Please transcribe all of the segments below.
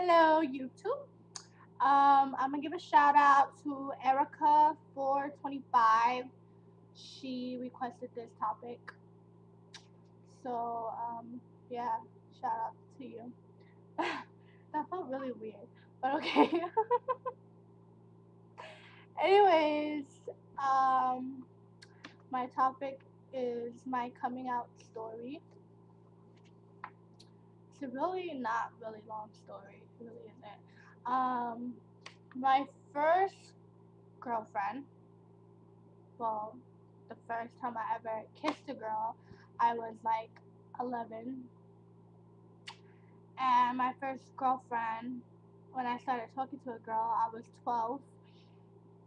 Hello, YouTube. I'm gonna give a shout out to Erica425. She requested this topic, so yeah, shout out to you. That felt really weird, but okay. Anyways, um, my topic is my coming out story. It's a really not really long story. It really isn't. My first girlfriend, well, the first time I ever kissed a girl, I was like 11. And my first girlfriend, when I started talking to a girl, I was 12.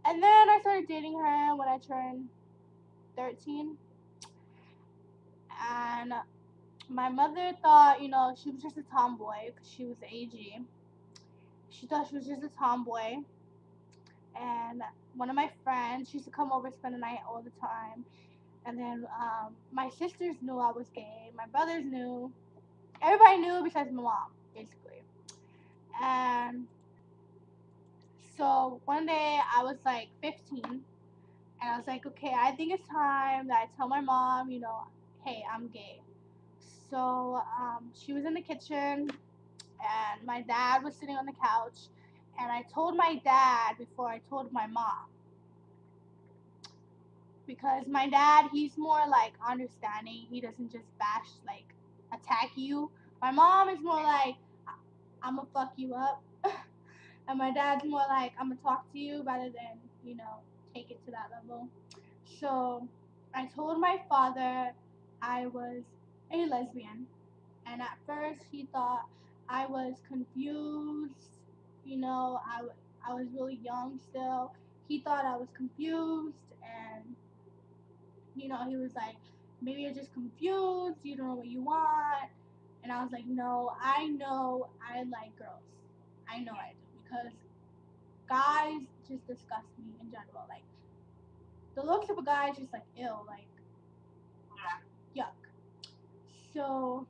And then I started dating her when I turned 13. And my mother thought, she was just a tomboy because she was AG. She thought she was just a tomboy. And one of my friends, she used to come over, spend the night all the time. And then my sisters knew I was gay. My brothers knew. Everybody knew besides my mom, basically. And so one day I was like 15, and I was like, okay, I think it's time that I tell my mom, hey, I'm gay. So she was in the kitchen, and my dad was sitting on the couch, and I told my dad before I told my mom. Because my dad, he's more like understanding. He doesn't just bash, like, attack you. My mom is more like, I'm gonna fuck you up. And my dad's more like, I'm gonna talk to you rather than, take it to that level. So I told my father I was a lesbian. And at first he thought I was confused. I was really young still. He thought I was confused, and he was like, maybe you're just confused, you don't know what you want. And I was like, no, I know I like girls. I know I do. Because guys just disgust me in general. Like, the looks of a guy is just like, ill, like, yuck. So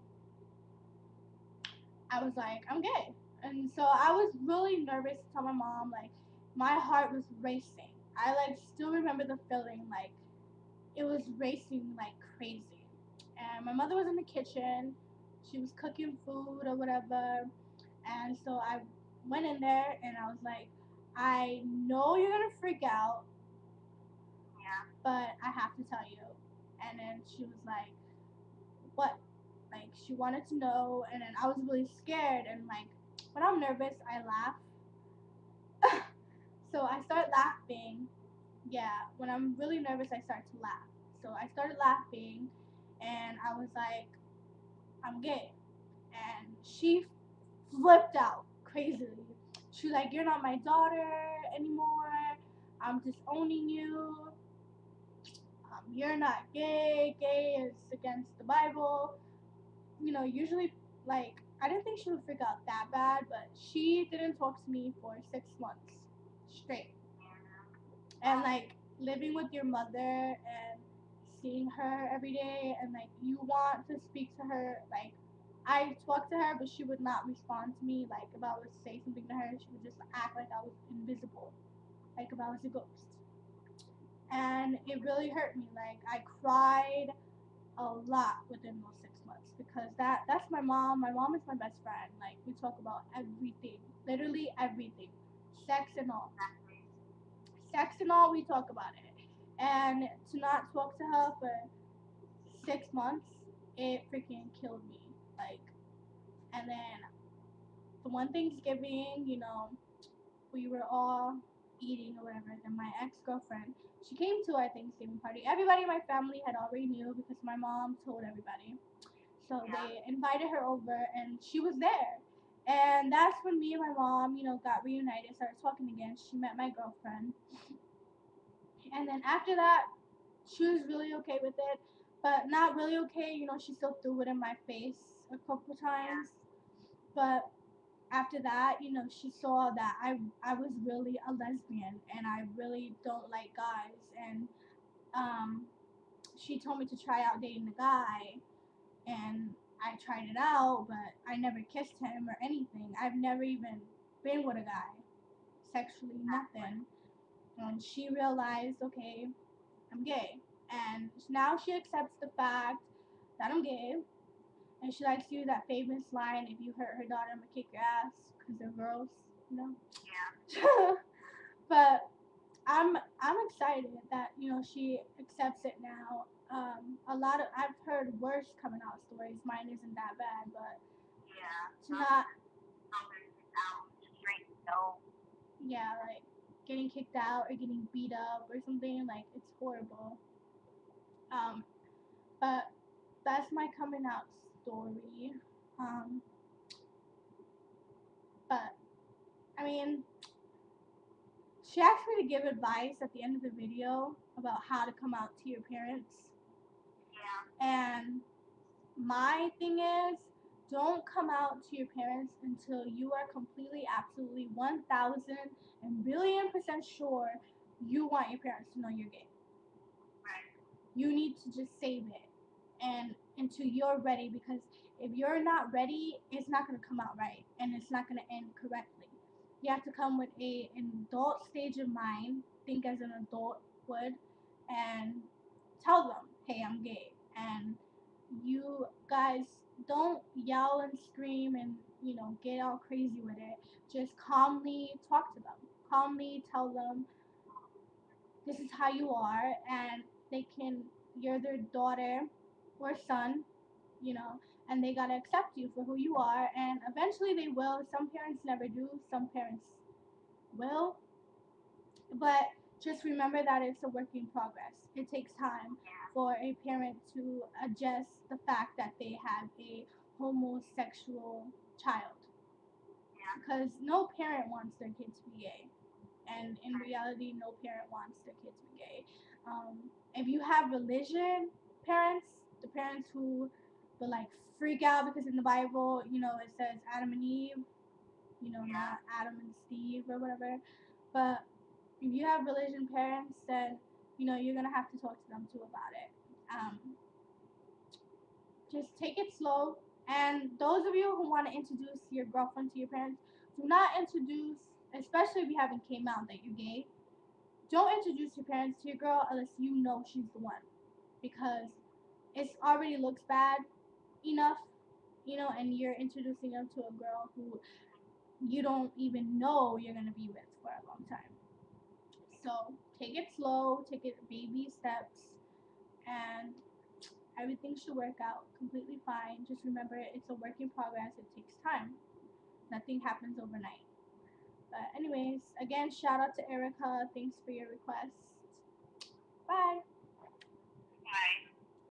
I was like, I'm gay. And so I was really nervous to tell my mom, like, my heart was racing. I, like, still remember the feeling, like, it was racing like crazy. And my mother was in the kitchen. She was cooking food or whatever. And so I went in there and I was like, I know you're gonna freak out, but I have to tell you. And then she was like, what? Like, she wanted to know. And then I was really scared. And like, when I'm nervous, I laugh. So I start laughing. Yeah, when I'm really nervous, I start to laugh. So I started laughing, and I was like, I'm gay. And she flipped out crazily. She was like, you're not my daughter anymore. I'm disowning you. You're not gay. Gay is against the Bible. Usually, like, I didn't think she would freak out that bad, but she didn't talk to me for 6 months straight. And like, living with your mother and seeing her every day, and like, you want to speak to her, like, I talked to her, but she would not respond to me. Like, if I would say something to her, she would just act like I was invisible, like if I was a ghost. And it really hurt me. Like, I cried a lot within those 6 months, because that's my mom. My mom is my best friend. Like, we talk about everything, literally everything, sex and all. Sex and all, we talk about it. And to not talk to her for 6 months, it freaking killed me. Like, and then the one Thanksgiving, we were all eating or whatever. Then my ex girlfriend, she came to our Thanksgiving party. Everybody in my family had already knew because my mom told everybody. So they invited her over, and she was there. And that's when me and my mom, got reunited, started talking again. She met my girlfriend. And then after that, she was really okay with it, but not really okay. She still threw it in my face a couple times. But after that, she saw that I was really a lesbian and I really don't like guys. And um, she told me to try out dating a guy, and I tried it out, but I never kissed him or anything. I've never even been with a guy, sexually, nothing. And she realized, okay, I'm gay. And now she accepts the fact that I'm gay. And she likes to use that famous line, if you hurt her daughter, I'm going to kick your ass, because they're girls, you know? Yeah. But I'm excited that, you know, she accepts it now. I've heard worse coming out stories. Mine isn't that bad, but to not, yeah, like getting kicked out or getting beat up or something, like it's horrible. Um, but that's my coming out story. Um, but I mean, she asked me to give advice at the end of the video about how to come out to your parents. And my thing is, don't come out to your parents until you are completely, absolutely 1,000 and billion% sure you want your parents to know you're gay. You need to just save it and until you're ready, because if you're not ready, it's not going to come out right and it's not going to end correctly. You have to come with an adult stage of mind, think as an adult would, and tell them, hey, I'm gay. And you guys don't yell and scream and, you know, get all crazy with it. Just calmly talk to them. Calmly tell them this is how you are, and you're their daughter or son, you know, and they gotta accept you for who you are, and eventually they will. Some parents never do, some parents will, but just remember that it's a work in progress. It takes time for a parent to adjust the fact that they have a homosexual child, because no parent wants their kid to be gay, and in reality, no parent wants their kid to be gay. If you have religion parents, the parents who will like freak out because in the Bible, you know, it says Adam and Eve, you know, not Adam and Steve or whatever. But if you have religion parents, then you know you're gonna have to talk to them too about it. Just take it slow. And those of you who want to introduce your girlfriend to your parents, do not introduce, especially if you haven't came out that you're gay. Don't introduce your parents to your girl unless you know she's the one, because it already looks bad enough, you know, and you're introducing them to a girl who you don't even know you're gonna be with for a long time. So take it slow, take it baby steps, and everything should work out completely fine. Just remember, it's a work in progress. It takes time. Nothing happens overnight. But anyways, again, shout out to Erica. Thanks for your request.